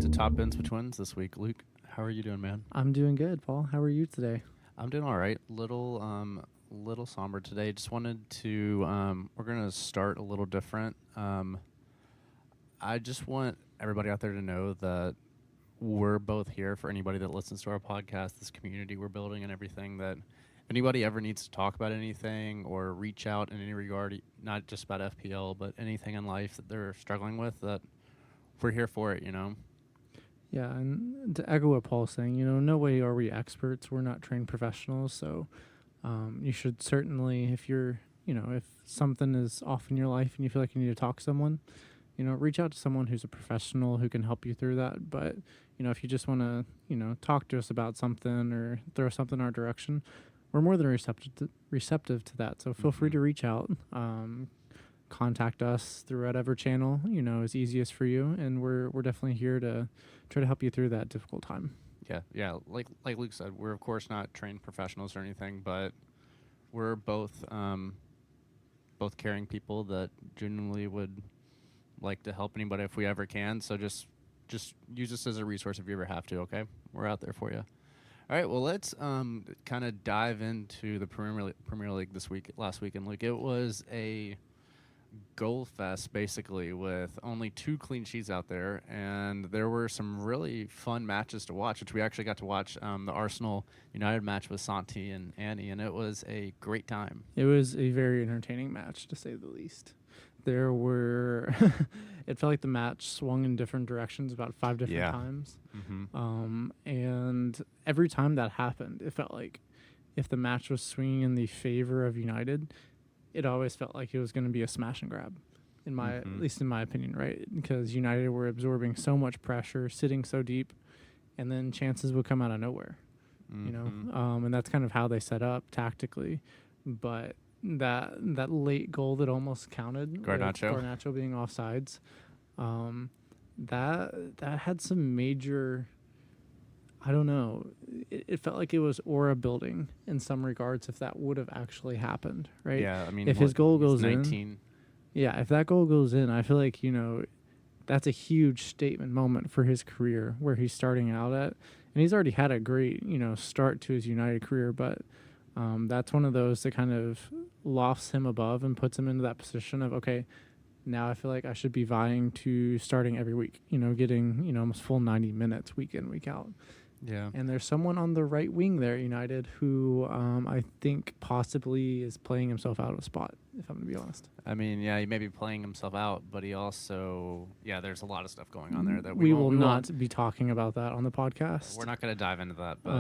to Top Ends with Twins this week. Luke, how are you doing, man? I'm doing good, Paul. How are you today? I'm doing all right. Little somber today. Just wanted to. We're gonna start a little different. I just want everybody out there to know that we're both here for anybody that listens to our podcast, this community we're building, and everything. That if anybody ever needs to talk about anything or reach out in any regard, not just about FPL, but anything in life that they're struggling with, that we're here for it. Yeah, and to echo what Paul's saying, no way are we experts. We're not trained professionals, so you should certainly, if something is off in your life and you feel like you need to talk to someone, reach out to someone who's a professional who can help you through that. But, if you just want to, talk to us about something or throw something in our direction, we're more than receptive to that. So feel free to reach out. Contact us through whatever channel is easiest for you, and we're definitely here to try to help you through that difficult time. Yeah. Like Luke said, we're of course not trained professionals or anything, but we're both caring people that genuinely would like to help anybody if we ever can. So just use us as a resource if you ever have to. Okay, we're out there for you. All right, well, let's kind of dive into the Premier League last weekend. Luke, it was a goal fest basically with only 2 clean sheets out there, and there were some really fun matches to watch, which we actually got to watch the Arsenal United match with Santi and Annie, and it was a great time. It was a very entertaining match, to say the least. There were it felt like the match swung in different directions about 5 different times. And every time that happened, it felt like if the match was swinging in the favor of United, it always felt like it was going to be a smash and grab, at least in my opinion, right? Because United were absorbing so much pressure, sitting so deep, and then chances would come out of nowhere, and that's kind of how they set up tactically. But that late goal that almost counted, Garnacho being offsides, that had some major. I don't know. It felt like it was aura building in some regards if that would have actually happened, right? Yeah, I mean, if his goal goes 19. in, if that goal goes in, I feel like that's a huge statement moment for his career where he's starting out at, and he's already had a great start to his United career, but that's one of those that kind of lofts him above and puts him into that position of okay. Now I feel like I should be vying to starting every week, getting almost full 90 minutes week in, week out. Yeah. And there's someone on the right wing there at United who I think possibly is playing himself out of a spot, if I'm going to be honest. I mean, yeah, he may be playing himself out, but he also, there's a lot of stuff going on there that we will not be talking about that on the podcast. We're not going to dive into that. But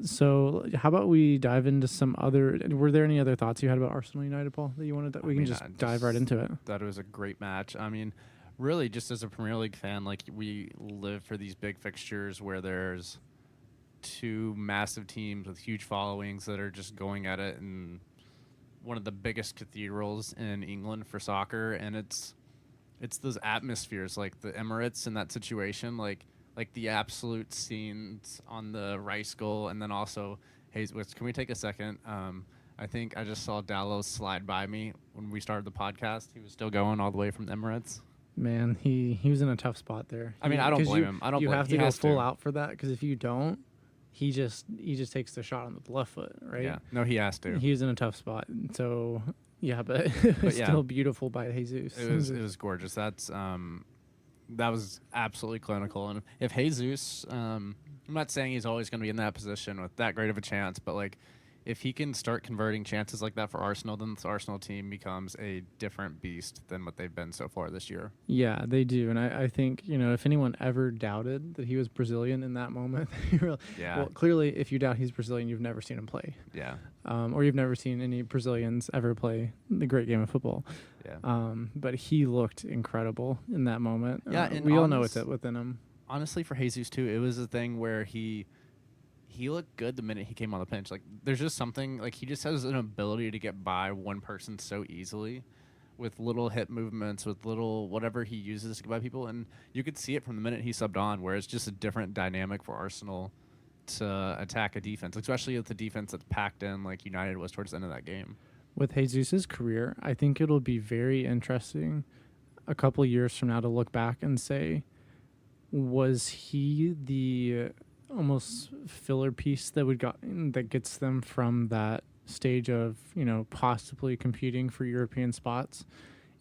So how about we dive into some other, were there any other thoughts you had about Arsenal United, Paul, that you wanted we can just dive right into it? That was a great match. I mean, really, just as a Premier League fan, like we live for these big fixtures where there's 2 massive teams with huge followings that are just going at it in one of the biggest cathedrals in England for soccer, and it's those atmospheres like the Emirates in that situation, like the absolute scenes on the Rice goal, and then also which can we take a second? I think I just saw Dallos slide by me when we started the podcast. He was still going all the way from the Emirates. Man, he was in a tough spot there. I mean, I don't blame him. You have to go full out for that, because if you don't, he just takes the shot on the left foot, right? Yeah, no, he has to. He was in a tough spot, so but it was still beautiful by Jesus. It was gorgeous. That was absolutely clinical. And if Jesus, I'm not saying he's always going to be in that position with that great of a chance, but like, if he can start converting chances like that for Arsenal, then this Arsenal team becomes a different beast than what they've been so far this year. Yeah, they do. And I think, if anyone ever doubted that he was Brazilian in that moment, well, clearly, if you doubt he's Brazilian, you've never seen him play. Yeah. Or you've never seen any Brazilians ever play the great game of football. Yeah. But he looked incredible in that moment. Yeah, and we all know it's within him. Honestly, for Jesus, too, it was a thing where he looked good the minute he came on the bench. Like, there's just something, like, he just has an ability to get by one person so easily with little hip movements, with little whatever he uses to get by people. And you could see it from the minute he subbed on, where it's just a different dynamic for Arsenal to attack a defense, especially with the defense that's packed in like United was towards the end of that game. With Jesus' career, I think it'll be very interesting a couple of years from now to look back and say, was he the almost filler piece that gets them from that stage of, possibly competing for European spots?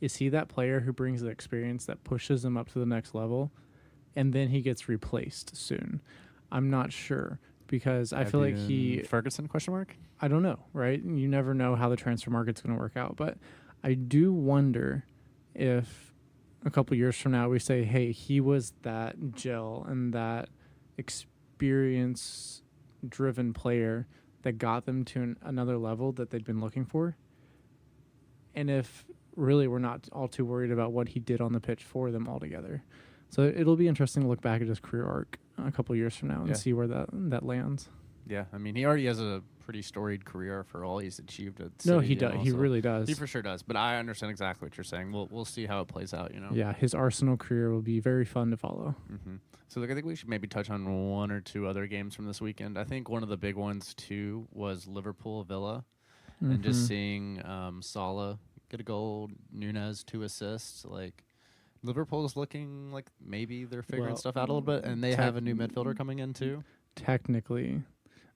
Is he that player who brings the experience that pushes them up to the next level, and then he gets replaced soon? I'm not sure, because I feel like Ferguson ? I don't know, right? You never know how the transfer market's going to work out, but I do wonder if a couple years from now we say, hey, he was that gel and that experience driven player that got them to another level that they'd been looking for. And if really we're not all too worried about what he did on the pitch for them altogether. So it'll be interesting to look back at his career arc a couple years from now and see where that lands. Yeah, I mean, he already has a pretty storied career for all he's achieved at City. No, he does. He really does. He for sure does. But I understand exactly what you're saying. We'll see how it plays out. Yeah, his Arsenal career will be very fun to follow. Mm-hmm. So I think we should maybe touch on one or two other games from this weekend. I think one of the big ones too was Liverpool Villa, and just seeing Salah get a goal, Nunez 2 assists. Like, Liverpool's looking like maybe they're figuring stuff out a little bit, and they have a new midfielder coming in too. Technically,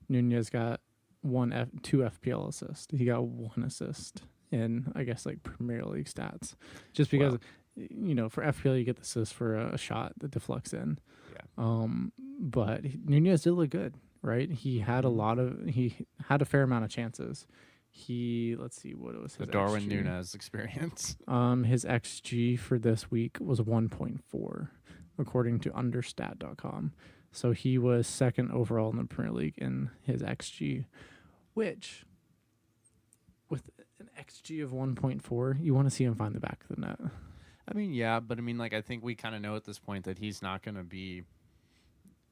Nunez got 2 FPL assists. He got 1 assist in, I guess, like Premier League stats. Just because, for FPL you get the assist for a shot that deflects in. Yeah. But Nunez did look good, right? He had he had a fair amount of chances. Let's see, what was his Darwin XG? Nunez experience. His XG for this week was 1.4, according to understat.com. So he was second overall in the Premier League in his XG, which, with an XG of 1.4, you want to see him find the back of the net. I mean, yeah, but I mean, like, I think we kind of know at this point that he's not going to be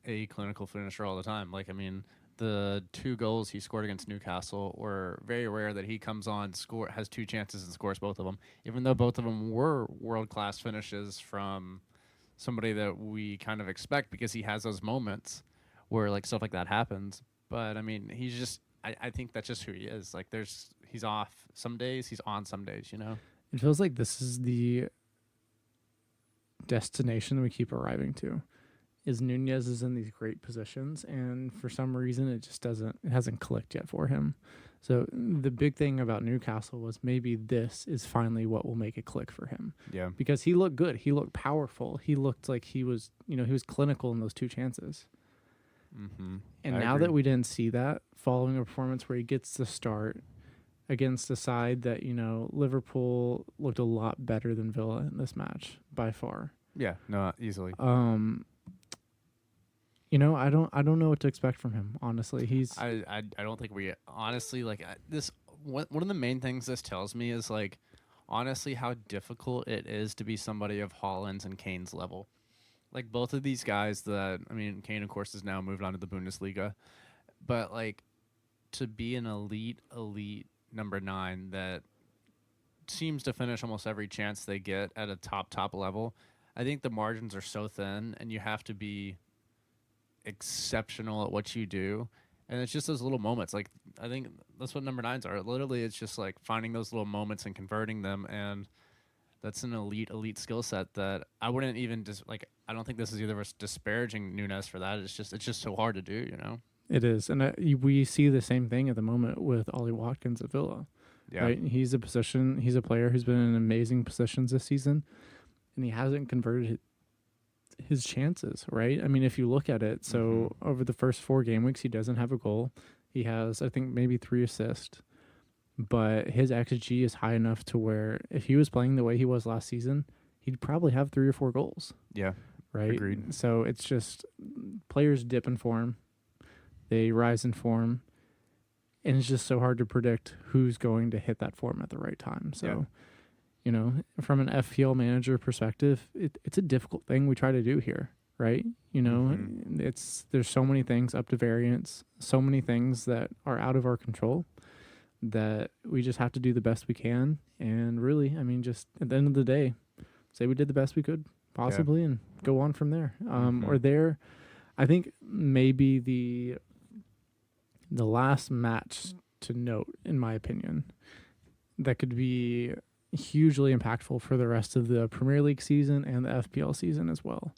a clinical finisher all the time. Like, I mean, the 2 goals he scored against Newcastle were very rare that he comes on, has 2 chances and scores both of them, even though both of them were world-class finishes from somebody that we kind of expect, because he has those moments where like stuff like that happens. But I mean, he's just, I think that's just who he is. Like, he's off some days, he's on some days, It feels like this is the destination we keep arriving to. Is Nunez is in these great positions, and for some reason it hasn't clicked yet for him. So the big thing about Newcastle was maybe this is finally what will make it click for him. Yeah. Because he looked good. He looked powerful. He looked like he was clinical in those 2 chances. Mm-hmm. And now that we didn't see that, following a performance where he gets the start against a side that, Liverpool looked a lot better than Villa in this match by far. Yeah, no, easily. I don't know what to expect from him, honestly. I don't think we honestly, like, this one of the main things this tells me is, like, honestly how difficult it is to be somebody of Haaland's and Kane's level. Like, both of these guys Kane, of course, has now moved on to the Bundesliga, but, like, to be an elite number 9 that seems to finish almost every chance they get at a top level, I think the margins are so thin, and you have to be exceptional at what you do. And it's just those little moments. Like, I think that's what number 9s are. Literally, it's just like finding those little moments and converting them, and that's an elite skill set that I wouldn't even I don't think this is either of us disparaging Nunez for that. It's just so hard to do, It is, and we see the same thing at the moment with Ollie Watkins at Villa. Yeah. Right? He's a player who's been in amazing positions this season, and he hasn't converted his chances, right? I mean, if you look at it, so over the first 4 game weeks, he doesn't have a goal. He has, I think, maybe 3 assists, but his XG is high enough to where if he was playing the way he was last season, he'd probably have 3 or 4 goals. Yeah. Right? Agreed. So it's just players dip in form. They rise in form. And it's just so hard to predict who's going to hit that form at the right time. So, from an FPL manager perspective, it's a difficult thing we try to do here, right? There's so many things up to variance, so many things that are out of our control that we just have to do the best we can. And really, I mean, just at the end of the day, say we did the best we could possibly and go on from there. I think maybe the last match to note, in my opinion, that could be hugely impactful for the rest of the Premier League season and the FPL season as well,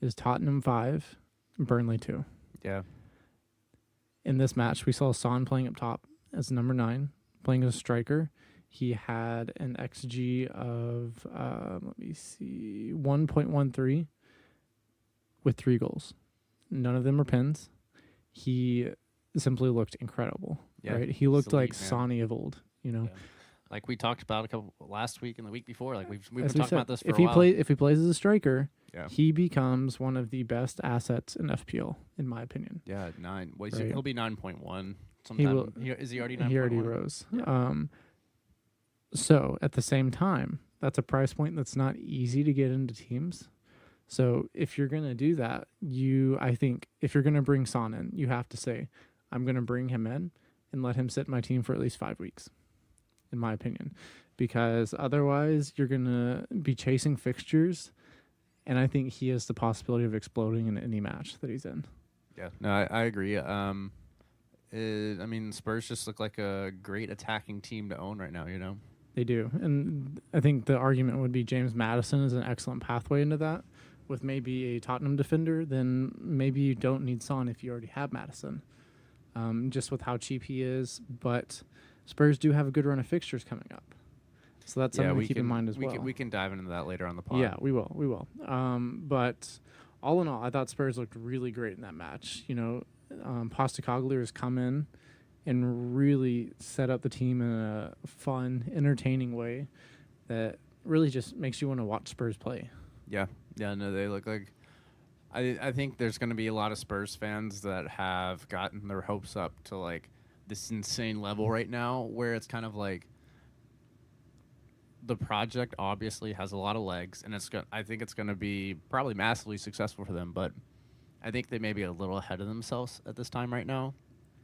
is Tottenham 5, Burnley 2. Yeah. In this match, we saw Son playing up top as number 9, playing as a striker. He had an XG of, 1.13 with 3 goals. None of them were pins. He simply looked incredible, right? He looked like Sonny of old, you know. Yeah. Like we talked about last week and the week before. Like we've been As talking we said, about this for a while. If he plays as a striker, Yeah. he becomes one of the best assets in FPL, in my opinion. Yeah, 9. Well, Right. He'll be 9.1 sometime. He will. Is he already 9.1? He already rose. Yeah. So at the same time, that's a price point that's not easy to get into teams. So if you're gonna do that, I think if you're gonna bring Son in, you have to say, I'm gonna bring him in and let him sit in my team for at least 5 weeks, in my opinion, because otherwise you're gonna be chasing fixtures, and I think he has the possibility of exploding in any match that he's in. Yeah, no, I agree. I mean, Spurs just look like a great attacking team to own right now. You know. They do. And I think the argument would be James Maddison is an excellent pathway into that. With maybe a Tottenham defender, then maybe you don't need Son if you already have Maddison, just with how cheap he is. But Spurs do have a good run of fixtures coming up. So that's something to keep in mind as well. We can dive into that later on the pod. Yeah, we will. But all in all, I thought Spurs looked really great in that match. You know, Postecoglou has come in and really set up the team in a fun, entertaining way that really just makes you want to watch Spurs play. Yeah, no, they look like. I think there's going to be a lot of Spurs fans that have gotten their hopes up to like this insane level right now, where it's kind of like the project obviously has a lot of legs, and I think it's going to be probably massively successful for them, but I think they may be a little ahead of themselves at this time right now.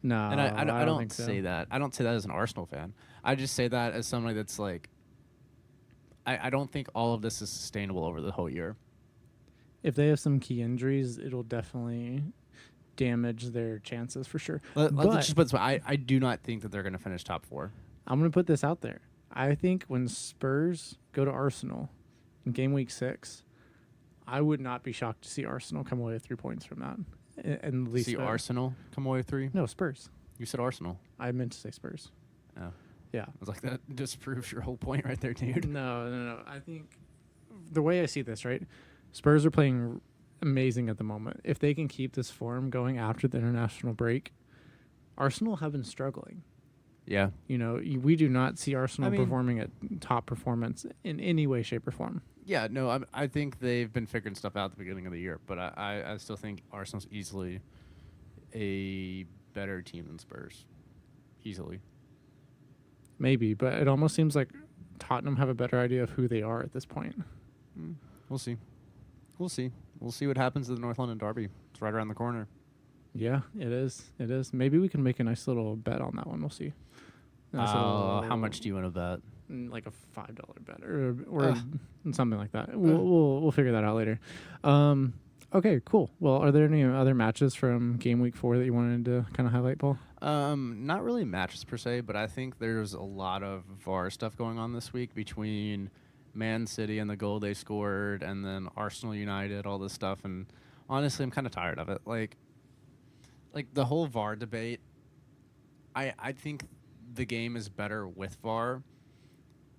No, and I don't think so. say that. I don't say that as an Arsenal fan. I just say that as somebody that's like, I don't think all of this is sustainable over the whole year. If they have some key injuries, it'll definitely damage their chances for sure. Let's just put this way. I do not think that they're going to finish top 4. I'm going to put this out there. I think when Spurs go to Arsenal in game week 6, I would not be shocked to see Arsenal come away with 3 points from that. And at least Arsenal come away with 3? No, Spurs. You said Arsenal. I meant to say Spurs. Oh. Yeah. I was like, that disproves your whole point right there, dude. No. I think the way I see this, right, Spurs are playing amazing at the moment. If they can keep this form going after the international break, Arsenal have been struggling. Yeah. You know, we do not see Arsenal performing at top performance in any way, shape, or form. Yeah, no, I think they've been figuring stuff out at the beginning of the year, but I still think Arsenal's easily a better team than Spurs. Easily. Maybe, but it almost seems like Tottenham have a better idea of who they are at this point. We'll see. We'll see what happens to the North London Derby. It's right around the corner. Yeah, it is. Maybe we can make a nice little bet on that one. We'll see. How much do you want to bet? Like a $5 bet or something like that. We'll figure that out later. Okay, cool. Well, are there any other matches from Game Week 4 that you wanted to kind of highlight, Paul? Not really matches per se, but I think there's a lot of VAR stuff going on this week between Man City and the goal they scored, and then Arsenal United, all this stuff. And honestly, I'm kind of tired of it. Like the whole VAR debate. I think the game is better with VAR.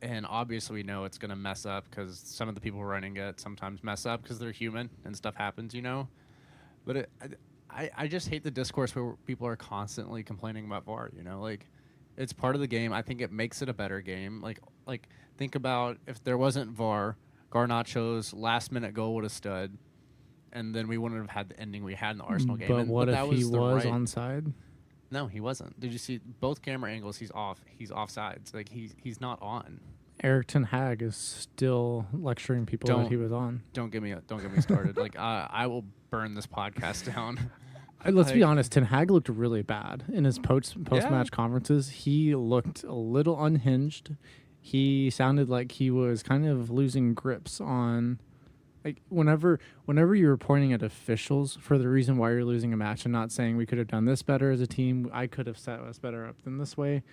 And obviously we know it's going to mess up because some of the people running it sometimes mess up because they're human and stuff happens, you know. But I just hate the discourse where people are constantly complaining about VAR, you know. Like, it's part of the game. I think it makes it a better game. Like think about if there wasn't VAR, Garnacho's last-minute goal would have stood, and then we wouldn't have had the ending we had in the Arsenal game. But what if he was onside? No, he wasn't. Did you see both camera angles? He's off. He's offsides. Like he's not on. Eric Ten Hag is still lecturing people that he was on. Don't get me started. Like I will burn this podcast down. Let's be honest. Ten Hag looked really bad in his post-match conferences. He looked a little unhinged. He sounded like he was kind of losing grips on. Like whenever you're pointing at officials for the reason why you're losing a match and not saying we could have done this better as a team, I could have set us better up than this way.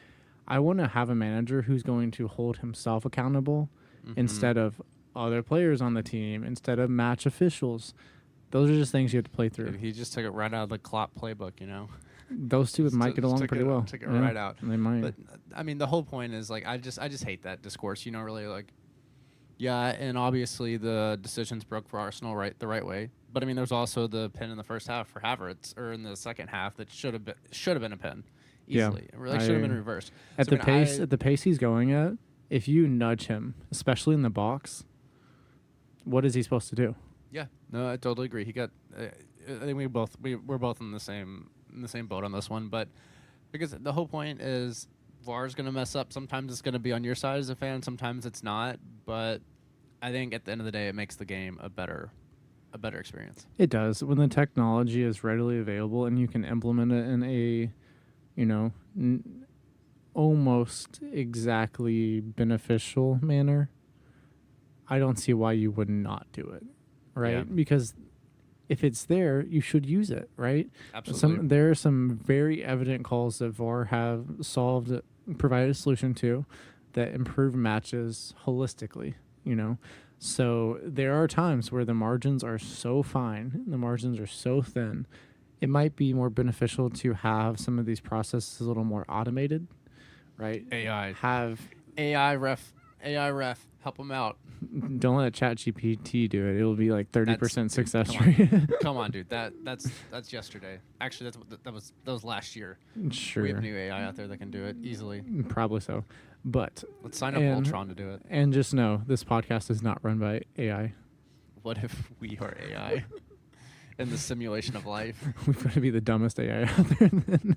I want to have a manager who's going to hold himself accountable instead of other players on the team, instead of match officials. Those are just things you have to play through. Dude, he just took it right out of the Klopp playbook, you know. Those two might get along pretty well. Took it right out. They might. But I mean, the whole point is like I just hate that discourse. You know, really like. Yeah, and obviously the decisions broke for Arsenal the right way. But I mean, there's also the pin in the first half for Havertz, or in the second half that should have been a pin easily. It really should have been reversed. At the pace he's going at, if you nudge him, especially in the box, what is he supposed to do? Yeah, no, I totally agree. He got. I think we're both in the same boat on this one, but because the whole point is VAR's going to mess up. Sometimes it's going to be on your side as a fan. Sometimes it's not. But I think at the end of the day, it makes the game a better experience. It does. When the technology is readily available and you can implement it in a, almost exactly beneficial manner, I don't see why you would not do it, right? Yeah. Because if it's there, you should use it, right? Absolutely. There are some very evident calls that VAR have provided a solution to that improve matches holistically, So there are times where the margins are so fine, the margins are so thin, it might be more beneficial to have some of these processes a little more automated, right? AI. Have AI ref, help them out. Don't let ChatGPT do it. It'll be like 30% success rate. Come on, dude. That's yesterday. Actually, that was last year. Sure. We have new AI out there that can do it easily. Probably so. But let's sign up Voltron to do it. And just know this podcast is not run by AI. What if we are AI in the simulation of life? We've got to be the dumbest AI out there then.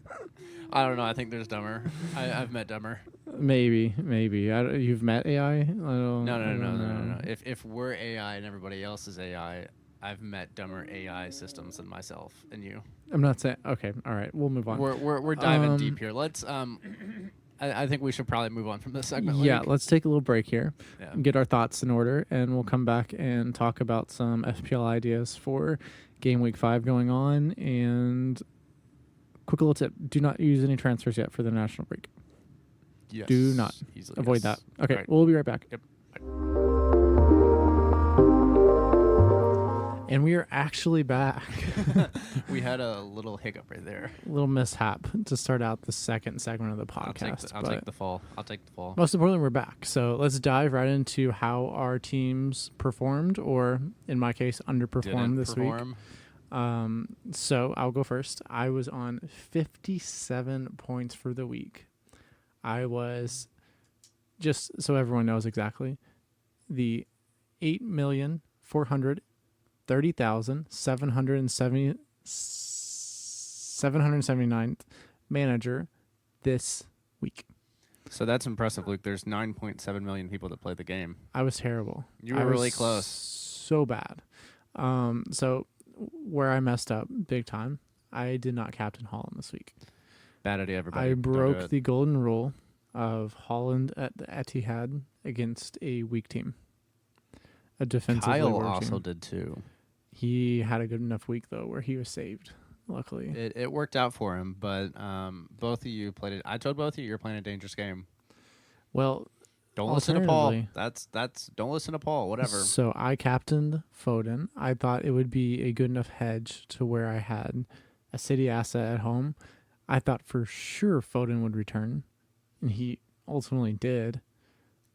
I don't know. I think there's dumber. I've met dumber. Maybe. You've met AI? No. If we're AI and everybody else is AI, I've met dumber AI systems than myself and you. I'm not saying. Okay, all right. We'll move on. We're diving deep here. Let's I think we should probably move on from this segment. Yeah, let's take a little break here, yeah. Get our thoughts in order, and we'll come back and talk about some FPL ideas for Game Week 5 going on. And quick little tip, do not use any transfers yet for the national break. Yes. Do not. Easily, avoid that. Okay, right. We'll be right back. Yep. And we are actually back. We had a little hiccup right there. A little mishap to start out the second segment of the podcast. I'll take the fall. Most importantly, we're back. So let's dive right into how our teams performed, or in my case, underperformed this week. So I'll go first. I was on 57 points for the week. I was, just so everyone knows exactly, the 8,430,779th manager this week. So that's impressive, Luke. There's 9.7 million people that play the game. I was terrible. You were really close. So bad. So where I messed up big time, I did not captain Holland this week. Bad idea, everybody. I broke the golden rule of Holland at the Etihad against a weak team. A defensively Kyle working. also did too. He had a good enough week, though, where he was saved, luckily. It worked out for him, but both of you played it. I told both of you you're playing a dangerous game. Well, don't listen to Paul. Don't listen to Paul, whatever. So I captained Foden. I thought it would be a good enough hedge to where I had a City asset at home. I thought for sure Foden would return, and he ultimately did.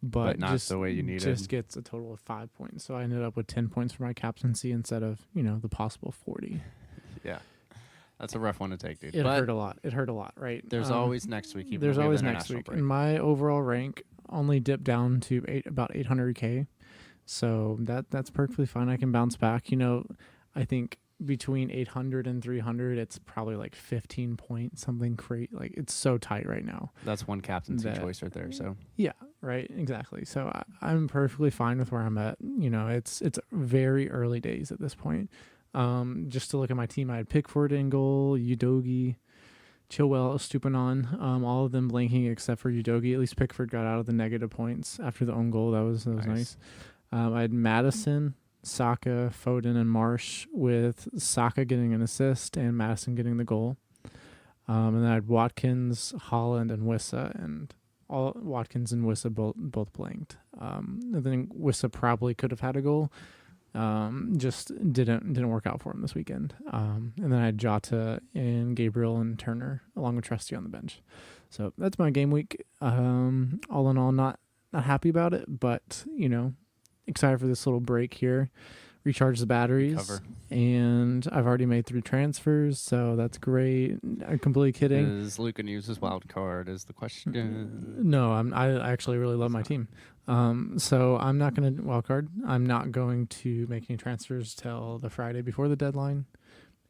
But not the way you needed. Just gets a total of 5 points. So I ended up with 10 points for my captaincy instead of, the possible 40. Yeah. That's a rough one to take, dude. It hurt a lot. Right? There's always next week. There's always next week. And my overall rank only dipped down to about 800K. So that's perfectly fine. I can bounce back. I think between 800 and 300, it's probably like 15 points, something great. Like, it's so tight right now. That's one captaincy choice right there. So yeah, right, exactly. So I'm perfectly fine with where I'm at. It's very early days at this point. Just to look at my team, I had Pickford in goal, Udogie, Chilwell, Stupinan, all of them blanking except for Udogie. At least Pickford got out of the negative points after the own goal. That was nice. I had Madison, Saka, Foden, and Marsh, with Saka getting an assist and Madison getting the goal. And then I had Watkins, Holland, and Wissa, and all Watkins and Wissa both blanked. I think Wissa probably could have had a goal. Just didn't work out for him this weekend. And then I had Jota and Gabriel and Turner along with Trusty on the bench. So that's my game week. All in all, not happy about it, but excited for this little break here. Recharge the batteries. Recover. And I've already made 3 transfers, so that's great. I'm completely kidding. Is Luke going to use his wild card is the question. No, I actually really love my team. So I'm not going to wild card. I'm not going to make any transfers till the Friday before the deadline.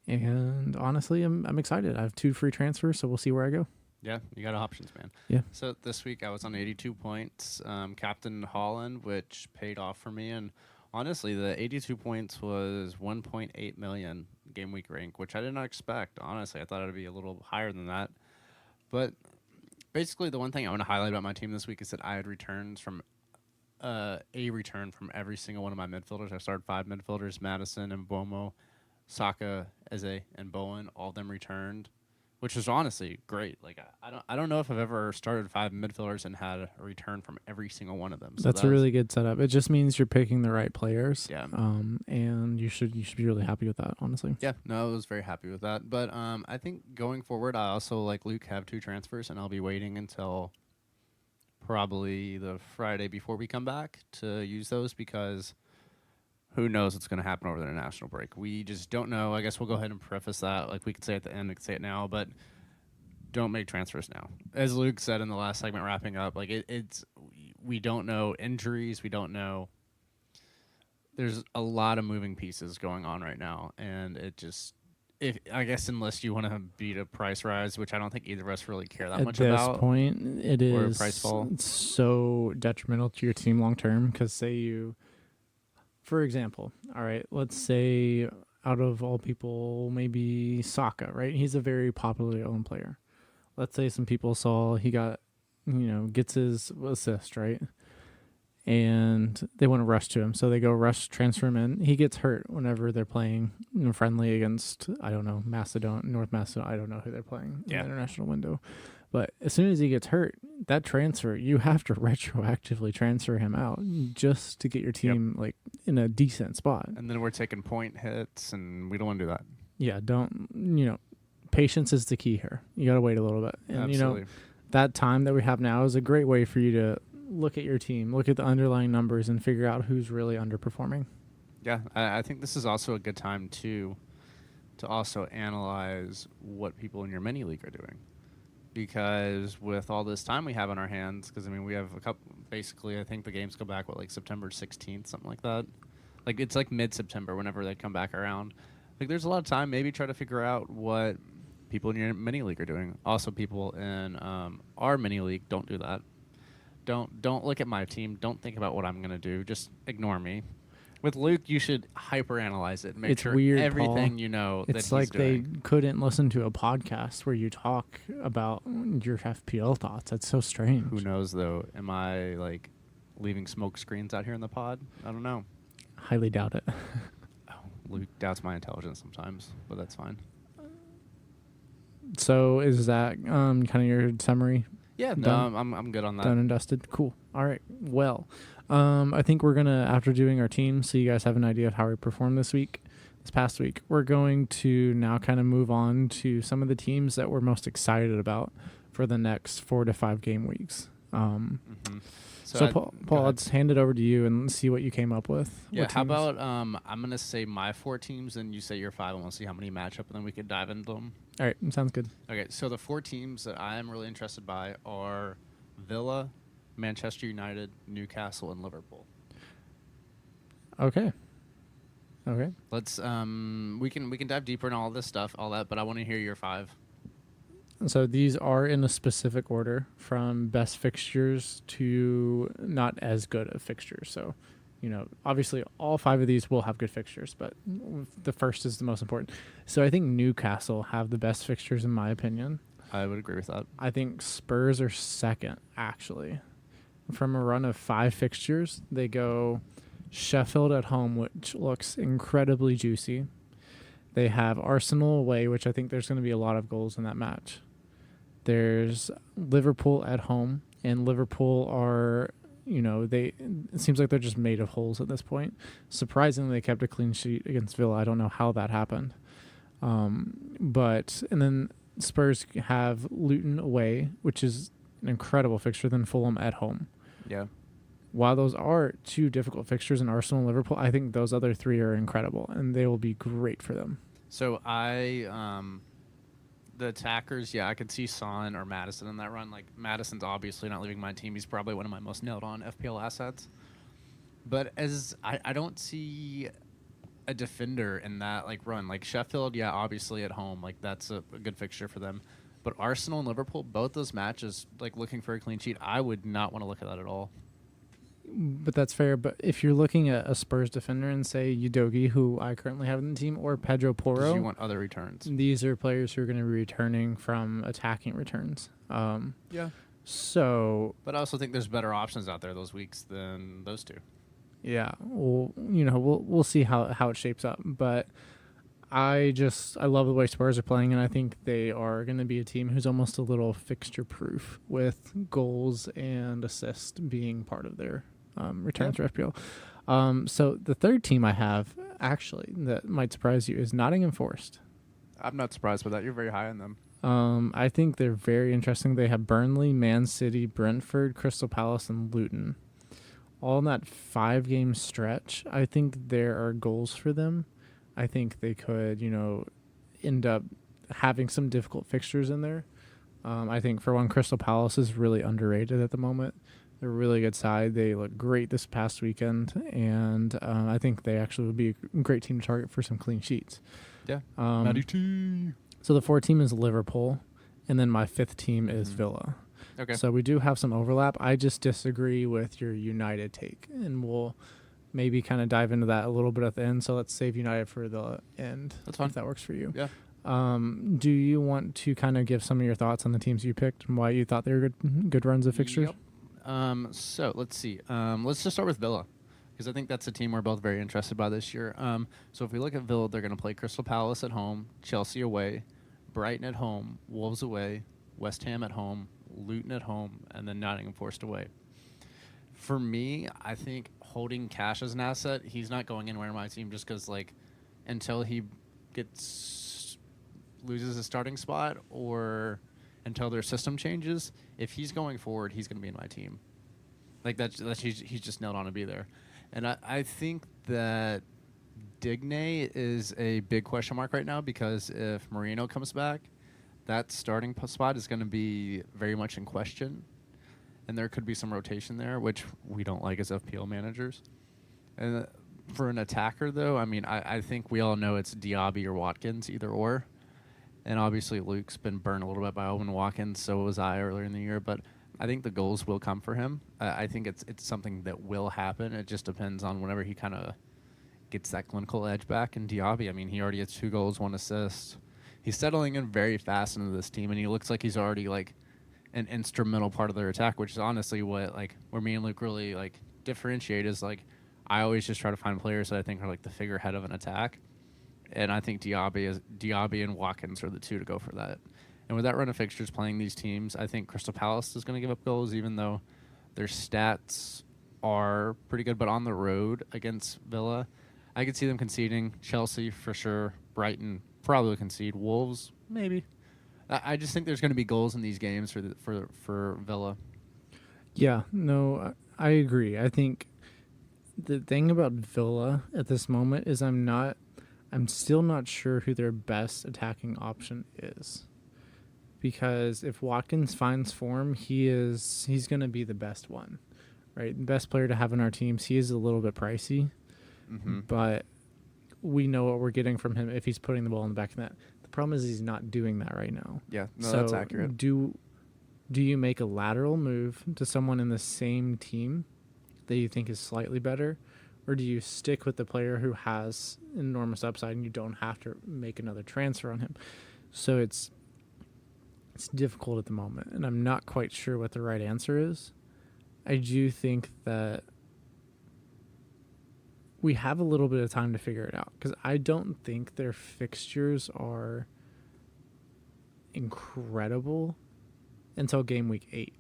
And honestly, I'm excited. I have 2 free transfers, so we'll see where I go. Yeah, you got options, man. Yeah. So this week I was on 82 points, Captain Holland, which paid off for me. And honestly, the 82 points was 1.8 million game week rank, which I did not expect. Honestly, I thought it would be a little higher than that. But basically, the one thing I want to highlight about my team this week is that I had returns from a return from every single one of my midfielders. I started 5 midfielders: Madison and Bomo, Saka, Eze, and Bowen. All of them returned, which was honestly great. Like I don't know if I've ever started 5 midfielders and had a return from every single one of them. So that's a really good setup. It just means you're picking the right players. Yeah. And you should be really happy with that, honestly. Yeah. No, I was very happy with that. But I think going forward, I also, like Luke, have 2 transfers, and I'll be waiting until probably the Friday before we come back to use those, because who knows what's going to happen over the international break. We just don't know. I guess we'll go ahead and preface that. Like, we could say at the end, we could say it now, but don't make transfers now. As Luke said in the last segment, wrapping up, like we don't know injuries. We don't know. There's a lot of moving pieces going on right now, and it just, I guess unless you want to beat a price rise, which I don't think either of us really care that much about. At this point, it or is a price fall. So detrimental to your team long term, because say you, for example, all right, let's say out of all people, maybe Saka, right? He's a very popularly owned player. Let's say some people saw he got, gets his assist, right? And they want to rush to him. So they go rush, transfer him in. He gets hurt whenever they're playing friendly against, I don't know, North Macedonia. I don't know who they're playing in the international window. But as soon as he gets hurt, that transfer, you have to retroactively transfer him out just to get your team like in a decent spot. And then we're taking point hits, and we don't want to do that. Yeah, patience is the key here. You got to wait a little bit. And, Absolutely. That time that we have now is a great way for you to look at your team, look at the underlying numbers, and figure out who's really underperforming. Yeah, I think this is also a good time to also analyze what people in your mini league are doing. Because with all this time we have on our hands, because, we have a couple, basically, I think the games go back, September 16th, something like that. Like, it's like mid-September whenever they come back around. Like, there's a lot of time. Maybe try to figure out what people in your mini league are doing. Also, people in our mini league, don't do that. Don't look at my team. Don't think about what I'm going to do. Just ignore me. With Luke, you should hyper-analyze it. Make sure weird, everything Paul. you know It's that he's like doing. they couldn't listen to a podcast where you talk about your FPL thoughts. That's so strange. Who knows, though? Am I, leaving smoke screens out here in the pod? I don't know. Highly doubt it. Luke doubts my intelligence sometimes, but that's fine. So is that kind of your summary? Yeah, Done? I'm good on that. Done and dusted? Cool. All right. Well, I think we're going to, after doing our team, so you guys have an idea of how we performed this past week, we're going to now kind of move on to some of the teams that we're most excited about for the next 4 to 5 game weeks. So Paul, let's hand it over to you and see what you came up with. Yeah, how about I'm going to say my 4 teams, and you say your 5, and we'll see how many match up, and then we could dive into them. All right, sounds good. Okay, so the 4 teams that I am really interested by are Villa, Manchester United, Newcastle, and Liverpool. Okay. Let's we can dive deeper in all this stuff, all that, but I want to hear your 5. So these are in a specific order from best fixtures to not as good of fixtures. So, obviously all 5 of these will have good fixtures, but the first is the most important. So I think Newcastle have the best fixtures in my opinion. I would agree with that. I think Spurs are second, actually. From a run of 5 fixtures, they go Sheffield at home, which looks incredibly juicy. They have Arsenal away, which I think there's going to be a lot of goals in that match. There's Liverpool at home, and Liverpool are it seems like they're just made of holes at this point. Surprisingly, they kept a clean sheet against Villa. I don't know how that happened. And then Spurs have Luton away, which is an incredible fixture, then Fulham at home. Yeah. While those are two difficult fixtures in Arsenal and Liverpool, I think those other three are incredible, and they will be great for them. So the attackers, I could see Son or Madison in that run. Like, Madison's obviously not leaving my team. He's probably one of my most nailed on FPL assets. But I don't see a defender in that run. Like Sheffield, obviously at home, that's a good fixture for them. But Arsenal and Liverpool, both those matches, looking for a clean sheet, I would not want to look at that at all. But that's fair. But if you're looking at a Spurs defender and say Udogie, who I currently have in the team, or Pedro Porro, you want other returns. These are players who are going to be returning from attacking returns. Yeah. So, but I also think there's better options out there those weeks than those two. Yeah. Well, we'll see how it shapes up. But I love the way Spurs are playing, and I think they are going to be a team who's almost a little fixture proof, with goals and assists being part of their returns for FPL. So the third team I have, actually, that might surprise you, is Nottingham Forest. I'm not surprised by that. You're very high on them. I think they're very interesting. They have Burnley, Man City, Brentford, Crystal Palace, and Luton. All in that 5-game stretch. I think there are goals for them. I think they could, end up having some difficult fixtures in there. I think, for one, Crystal Palace is really underrated at the moment. They're a really good side. They look great this past weekend, and I think they actually would be a great team to target for some clean sheets. Yeah. So the 4th team is Liverpool, and then my 5th team is Villa. Okay. So we do have some overlap. I just disagree with your United take, and we'll maybe kind of dive into that a little bit at the end. So let's save United for the end. That's fine. If that works for you. Yeah. Do you want to kind of give some of your thoughts on the teams you picked and why you thought they were good runs of fixtures? Yep. So let's see. Let's just start with Villa, because I think that's a team we're both very interested by this year. So if we look at Villa, they're going to play Crystal Palace at home, Chelsea away, Brighton at home, Wolves away, West Ham at home, Luton at home, and then Nottingham Forest away. For me, I think holding Cash as an asset, he's not going anywhere in my team just because, until he loses his starting spot or until their system changes, if he's going forward, he's going to be in my team. He's just nailed on to be there. And I think that Digne is a big question mark right now, because if Marino comes back, that starting spot is going to be very much in question. And there could be some rotation there, which we don't like as FPL managers. And for an attacker, though, I think we all know it's Diaby or Watkins, either or. And obviously Luke's been burned a little bit by Owen Watkins, so was I earlier in the year. But I think the goals will come for him. I think it's something that will happen. It just depends on whenever he kind of gets that clinical edge back. And Diaby, he already has 2 goals, 1 assist. He's settling in very fast into this team, and he looks like he's already, an instrumental part of their attack, which is honestly what, where me and Luke really, differentiate is, I always just try to find players that I think are, the figurehead of an attack. And I think Diaby and Watkins are the 2 to go for that. And with that run of fixtures playing these teams, I think Crystal Palace is going to give up goals, even though their stats are pretty good. But on the road against Villa, I could see them conceding. Chelsea, for sure. Brighton, probably concede. Wolves, maybe. I just think there's going to be goals in these games for Villa. Yeah, no, I agree. I think the thing about Villa at this moment is I'm still not sure who their best attacking option is. Because if Watkins finds form, he's going to be the best one, right? The best player to have in our teams. He is a little bit pricey, but we know what we're getting from him if he's putting the ball in the back of the net. The problem is he's not doing that right now. Yeah, no, that's accurate. Do you make a lateral move to someone in the same team that you think is slightly better, or do you stick with the player who has enormous upside and you don't have to make another transfer on him? So it's difficult at the moment, and I'm not quite sure what the right answer is. I do think that we have a little bit of time to figure it out, because I don't think their fixtures are incredible until game week 8.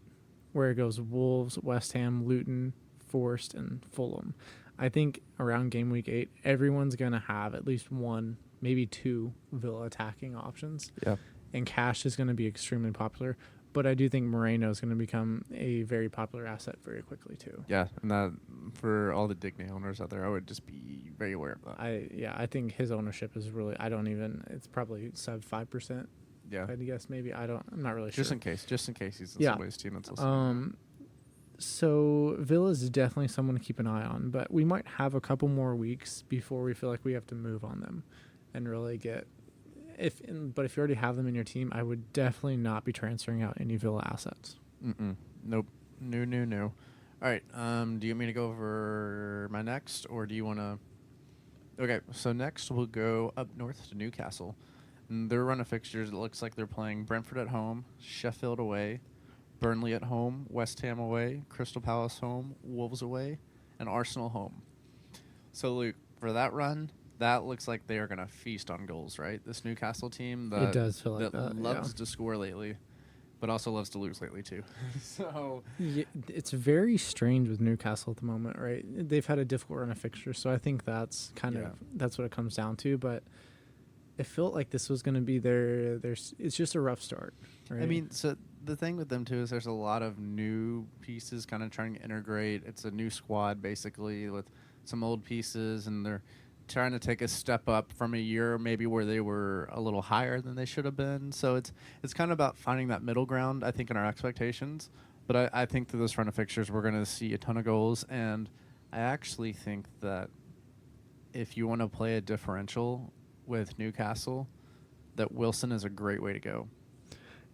where it goes Wolves, West Ham, Luton, Forest, and Fulham. I think around game week 8, everyone's going to have at least one, maybe two Villa attacking options. Yeah. And Cash is going to be extremely popular. But I do think Moreno is going to become a very popular asset very quickly too. Yeah, and that for all the Digney owners out there, I would just be very aware of that. I think his ownership is really, it's probably sub 5%. Yeah. I'd guess maybe. I'm not really sure. Just in case he's in Yeah. somebody's team that's listening. So Villa's definitely someone to keep an eye on, but we might have a couple more weeks before we feel like we have to move on them and really get. But if you already have them in your team, I would definitely not be transferring out any Villa assets. Nope. No. All right. Do you want me to go over my next, or do you want to? Okay. So next we'll go up north to Newcastle. And their run of fixtures, it looks like they're playing Brentford at home, Sheffield away, Burnley at home, West Ham away, Crystal Palace home, Wolves away, and Arsenal home. So, Luke, for that run, that looks like they are going to feast on goals, right? This Newcastle team It does feel like that, loves to score lately, but also loves to lose lately too. So yeah, it's very strange with Newcastle at the moment, right? They've had a difficult run of fixtures, so I think that's that's what it comes down to. But it felt like this was going to be it's just a rough start. Right? I mean, so the thing with them too is there's a lot of new pieces kind of trying to integrate. It's a new squad basically with some old pieces, and they're trying to take a step up from a year maybe where they were a little higher than they should have been. So it's kind of about finding that middle ground, I think, in our expectations. But I think through this run of fixtures, we're going to see a ton of goals, and I actually think that if you want to play a differential with Newcastle, that Wilson is a great way to go.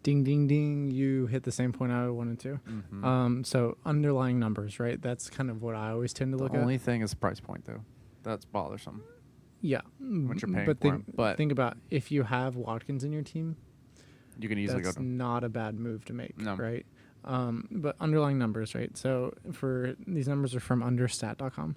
Ding, ding, ding. You hit the same point I wanted to. Mm-hmm. So underlying numbers, right? That's kind of what I always tend to look at. The only thing is the price point, though. That's bothersome. Yeah. What you're paying but for think, him. But think about if you have Watkins in your team, you can easily that's go to not a bad move to make, No. right? But underlying numbers, right? So for these numbers are from understat.com.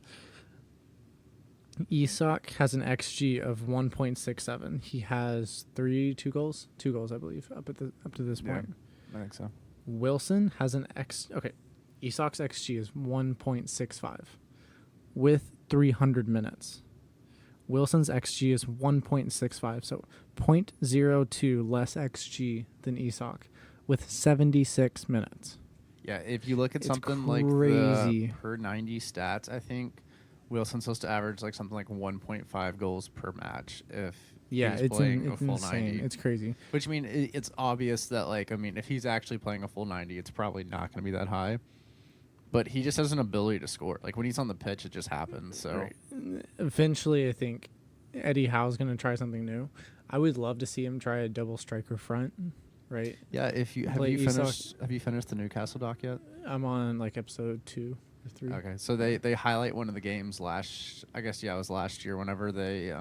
Isak has an XG of 1.67. He has two goals, I believe, up to this point. I think so. Wilson has Isak's XG is 1.65 with 300 minutes. Wilson's XG is 1.65, so 0.02 less XG than Isak with 76 minutes. Yeah, if you look at It's something like crazy. the per 90 stats, I think Wilson's supposed to average like something like 1.5 goals per match if he's playing a full insane. 90. It's crazy. Which, I mean, it's obvious that, like, I mean, if he's actually playing a full 90, it's probably not going to be that high. But he just has an ability to score. Like, when he's on the pitch, it just happens. So Right. Eventually, I think Eddie Howe's going to try something new. I would love to see him try a double striker front, right? yeah, if you have Play you Isak. finished the Newcastle doc yet? I'm on like episode 2 or 3. Okay, so they highlight one of the games it was last year whenever they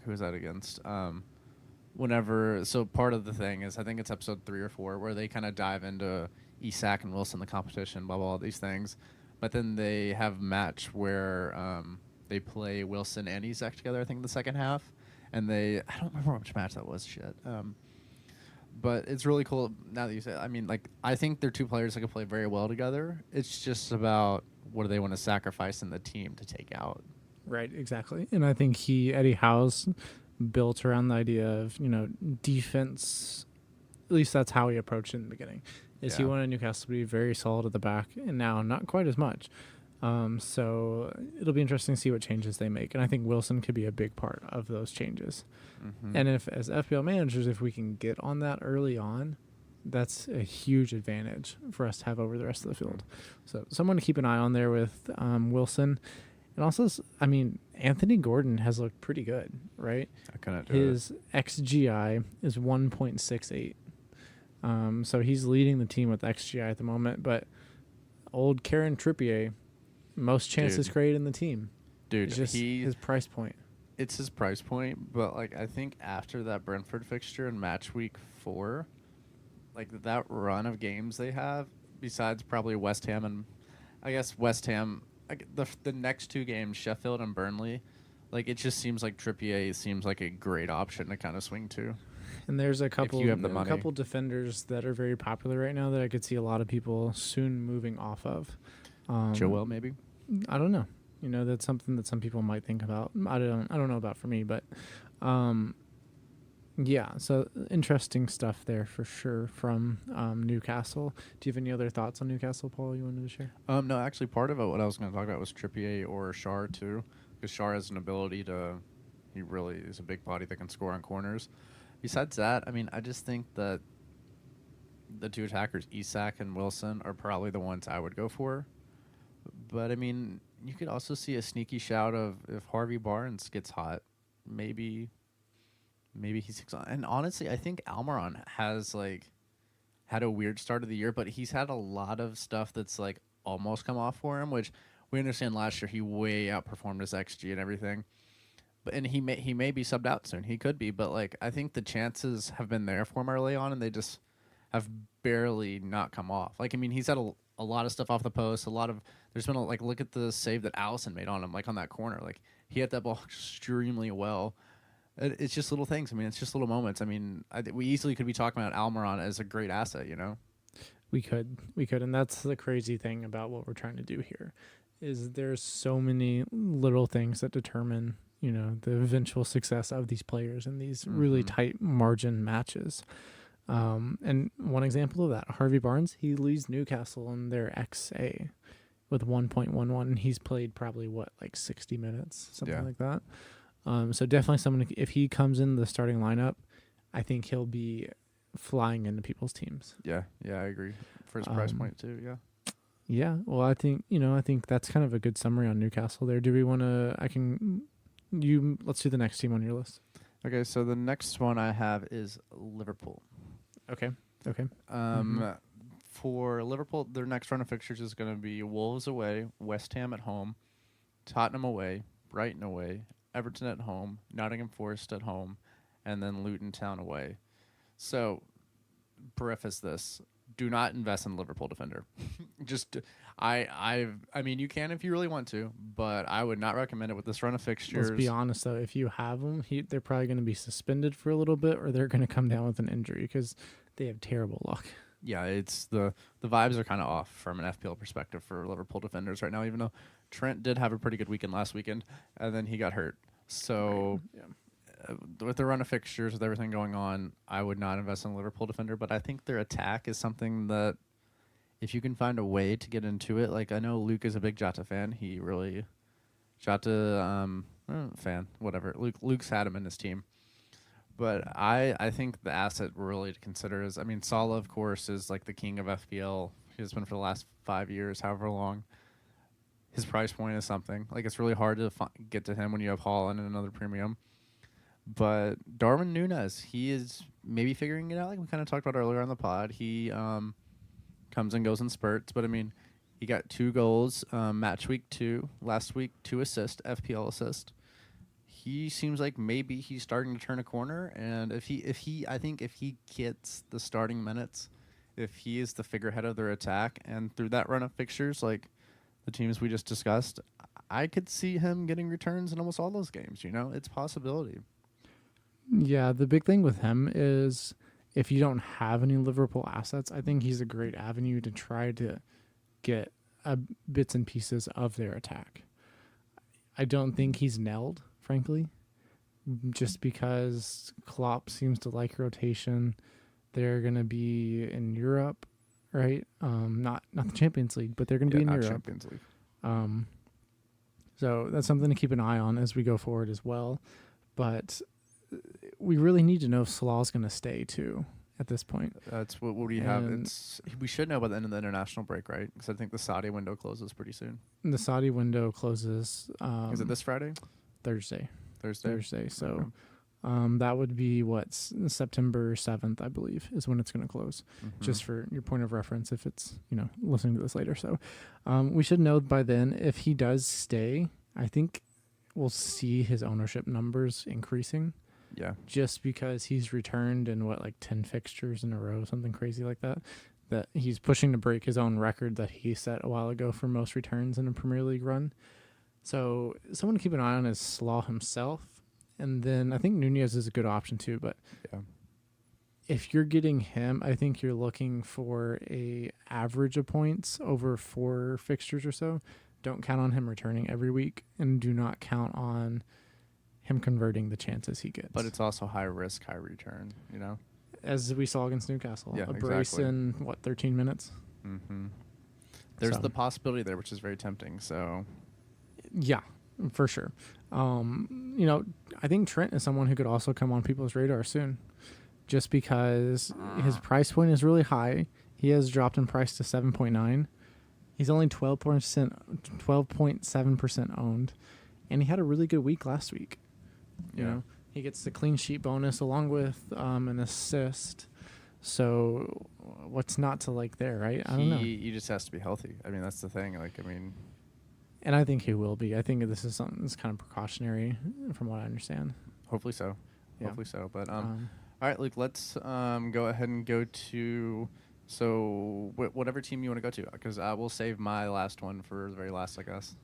who was that against? So part of the thing is I think it's episode 3 or 4 where they kind of dive into Isak and Wilson, the competition, blah blah, all these things, but then they have a match where they play Wilson and Isak together. I think in the second half, and I don't remember which match that was. But it's really cool now that you say it. I mean, like, I think they're two players that can play very well together. It's just about what do they want to sacrifice in the team to take out. Right, exactly. And I think Eddie Howe's built around the idea of, defense. At least that's how he approached it in the beginning. He wanted Newcastle to be very solid at the back, and now not quite as much. So it'll be interesting to see what changes they make. And I think Wilson could be a big part of those changes. Mm-hmm. And if, as FPL managers, if we can get on that early on, that's a huge advantage for us to have over the rest of the field. So someone to keep an eye on there with Wilson. And also, Anthony Gordon has looked pretty good, right? I couldn't do His XGI is 1.68. So he's leading the team with XGI at the moment. But old Kieran Trippier, most chances created in the team. Dude, it's just his price point. It's his price point, but like I think after that Brentford fixture in match week 4, like that run of games they have, besides probably West Ham and I guess West Ham, the next 2 games, Sheffield and Burnley, like it just seems like Trippier seems like a great option to kind of swing to. And there's a couple you have the money. defenders that are very popular right now that I could see a lot of people soon moving off of. Joel, maybe. I don't know. That's something that some people might think about. I don't know about for me, but yeah. So interesting stuff there for sure from Newcastle. Do you have any other thoughts on Newcastle, Paul? You wanted to share? No, actually, part of it, what I was going to talk about was Trippier or Schär too, because Schär has an ability to. He really is a big body that can score on corners. Besides that, I mean, I just think that the two attackers, Isak and Wilson, are probably the ones I would go for. But I mean, you could also see a sneaky shout of if Harvey Barnes gets hot, maybe he's on. And honestly, I think Almiron has had a weird start of the year, but he's had a lot of stuff that's almost come off for him, which we understand last year he way outperformed his XG and everything. And he may be subbed out soon. He could be, but I think the chances have been there for him early on, and they just have barely not come off. I mean, he's had a lot of stuff off the post. There's been look at the save that Allison made on him, on that corner. He hit that ball extremely well. It's just little things. I mean, it's just little moments. I mean, we easily could be talking about Almiron as a great asset. We could, and that's the crazy thing about what we're trying to do here, is there's so many little things that determine the eventual success of these players in these really tight margin matches. And one example of that, Harvey Barnes, he leads Newcastle in their XA with 1.11, and he's played probably 60 minutes, something like that. So definitely someone, if he comes in the starting lineup, I think he'll be flying into people's teams. Yeah, I agree. For his price point too, yeah. Yeah, well, I think that's kind of a good summary on Newcastle there. Do we want to? Let's do the next team on your list. Okay, so the next one I have is Liverpool. Okay. For Liverpool, their next run of fixtures is going to be Wolves away, West Ham at home, Tottenham away, Brighton away, Everton at home, Nottingham Forest at home, and then Luton Town away. So, preface this: do not invest in Liverpool defender. I mean, you can if you really want to, but I would not recommend it with this run of fixtures. Let's be honest, though. If you have them, they're probably going to be suspended for a little bit, or they're going to come down with an injury because they have terrible luck. Yeah, it's the vibes are kind of off from an FPL perspective for Liverpool defenders right now, even though Trent did have a pretty good weekend last weekend, and then he got hurt. So, with the run of fixtures, with everything going on, I would not invest in a Liverpool defender, but I think their attack is something that if you can find a way to get into it, I know Luke is a big Jota fan. He really Jota fan, whatever. Luke's had him in his team. But I think the asset really to consider is, I mean, Salah, of course, is the king of FPL. He has been for the last 5 years, however long. His price point is something. It's really hard to get to him when you have Haaland and another premium. But Darwin Núñez, he is maybe figuring it out, we kind of talked about earlier on the pod. He comes and goes in spurts. But, I mean, he got 2 goals match week 2. Last week, 2 assists, FPL assist. He seems like maybe he's starting to turn a corner, and I think if he gets the starting minutes, if he is the figurehead of their attack, and through that run of fixtures, the teams we just discussed, I could see him getting returns in almost all those games. It's a possibility. Yeah, the big thing with him is if you don't have any Liverpool assets, I think he's a great avenue to try to get bits and pieces of their attack. I don't think he's nailed, frankly, just because Klopp seems to like rotation. They're going to be in Europe, right? Not the Champions League, but they're going to be in Europe. Champions League. So that's something to keep an eye on as we go forward as well. But we really need to know if Salah's going to stay too at this point. That's what we have. We should know by the end of the international break, right? Because I think the Saudi window closes pretty soon. The Saudi window closes. Is it this Friday? Thursday. So Okay. that would be September 7th, I believe, is when it's going to close. Just for your point of reference, if it's listening to this later. So we should know by then if he does stay. I think we'll see his ownership numbers increasing. Yeah. Just because he's returned in 10 fixtures in a row, something crazy like that. That he's pushing to break his own record that he set a while ago for most returns in a Premier League run. So someone to keep an eye on is Salah himself. And then I think Núñez is a good option too. But if you're getting him, I think you're looking for a average of points over 4 fixtures or so. Don't count on him returning every week, and do not count on him converting the chances he gets. But it's also high risk, high return, you know? As we saw against Newcastle, Yeah, a brace exactly. in, 13 minutes? Mm-hmm. There's So, the possibility there, which is very tempting, so... yeah, for sure. I think Trent is someone who could also come on people's radar soon, just because his price point is really high. He has dropped in price to 7.9. He's only 12.7% owned, and he had a really good week last week. You know, he gets the clean sheet bonus along with an assist. So what's not to like there, right? I don't know. He just has to be healthy. I mean, that's the thing. And I think he will be. I think this is something that's kind of precautionary from what I understand. Hopefully so. Yeah. Hopefully so. But all right, Luke, let's go ahead and go to whatever team you want to go to, because I will save my last one for the very last, I guess.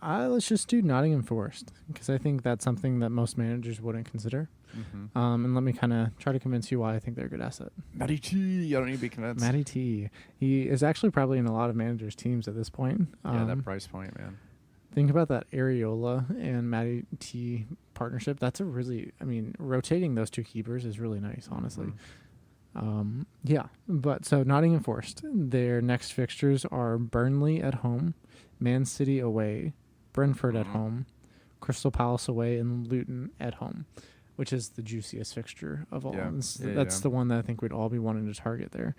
Let's just do Nottingham Forest, because I think that's something that most managers wouldn't consider. Mm-hmm. And let me kind of try to convince you why I think they're a good asset. Matty T. I don't need to be convinced. Matty T. He is actually probably in a lot of managers' teams at this point. Yeah, that price point, man. Think about that Areola and Matty T partnership. That's rotating those two keepers is really nice, honestly. Mm-hmm. But so Nottingham Forest, their next fixtures are Burnley at home, Man City away, Brentford at home, Crystal Palace away, and Luton at home, which is the juiciest fixture of all. Yeah. That's the one that I think we'd all be wanting to target there.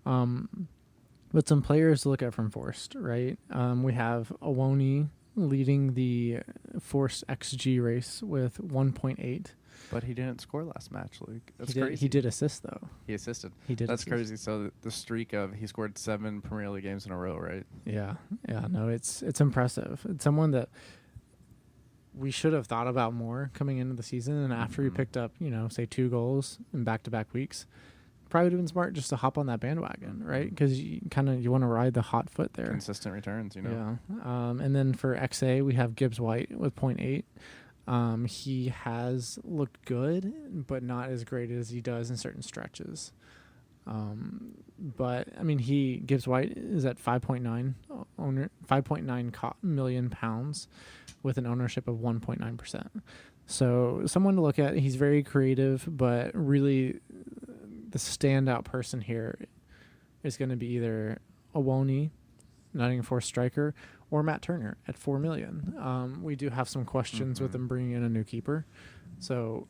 But some players to look at from Forest, right? We have Awoni leading the Forest XG race with 1.8. But he didn't score last match, Luke. That's crazy. He did assist, though. He assisted. He did. That's assist. crazy. So the streak of he scored 7 Premier League games in a row, right? Yeah. No, it's impressive. It's someone that we should have thought about more coming into the season, and after he picked up, say 2 goals in back-to-back weeks, probably would have been smart just to hop on that bandwagon, right? Because you want to ride the hot foot there. Consistent returns, Yeah. And then for XA, we have Gibbs White with 0.8. He has looked good, but not as great as he does in certain stretches. But Gibbs White is at 5.9 million pounds with an ownership of 1.9%. So someone to look at. He's very creative, but really the standout person here is going to be either Awoni, Nottingham Forest striker, or Matt Turner at 4 million. We do have some questions with them bringing in a new keeper. So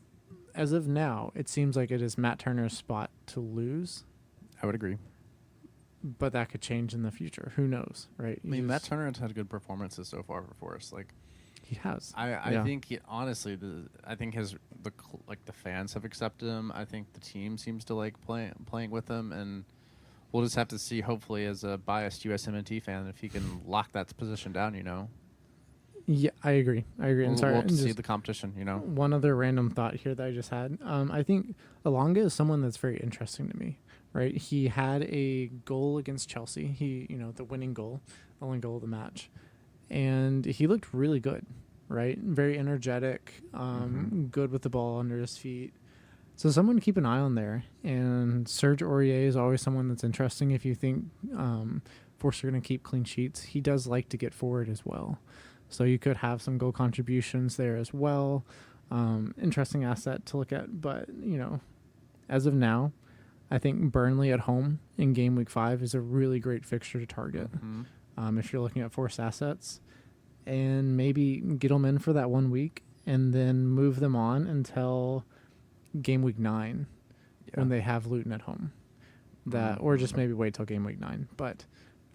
as of now, it seems like it is Matt Turner's spot to lose. I would agree. But that could change in the future. Who knows, right? Matt Turner has had good performances so far for Forest. He has. I think honestly, I think the fans have accepted him. I think the team seems to like playing with him, and we'll just have to see. Hopefully, as a biased USMNT fan, if he can lock that position down, Yeah, I agree. We'll have to see the competition. One other random thought here that I just had. I think Elanga is someone that's very interesting to me. Right, he had a goal against Chelsea. He, the winning goal, the only goal of the match, and he looked really good. Right, very energetic, good with the ball under his feet. So someone to keep an eye on there. And Serge Aurier is always someone that's interesting. If you think Force are going to keep clean sheets, he does like to get forward as well. So you could have some goal contributions there as well. Interesting asset to look at. But as of now, I think Burnley at home in game week 5 is a really great fixture to target if you're looking at Force assets. And maybe get them in for that 1 week and then move them on until game week 9 when they have Luton at home. Or just maybe wait till game week 9. But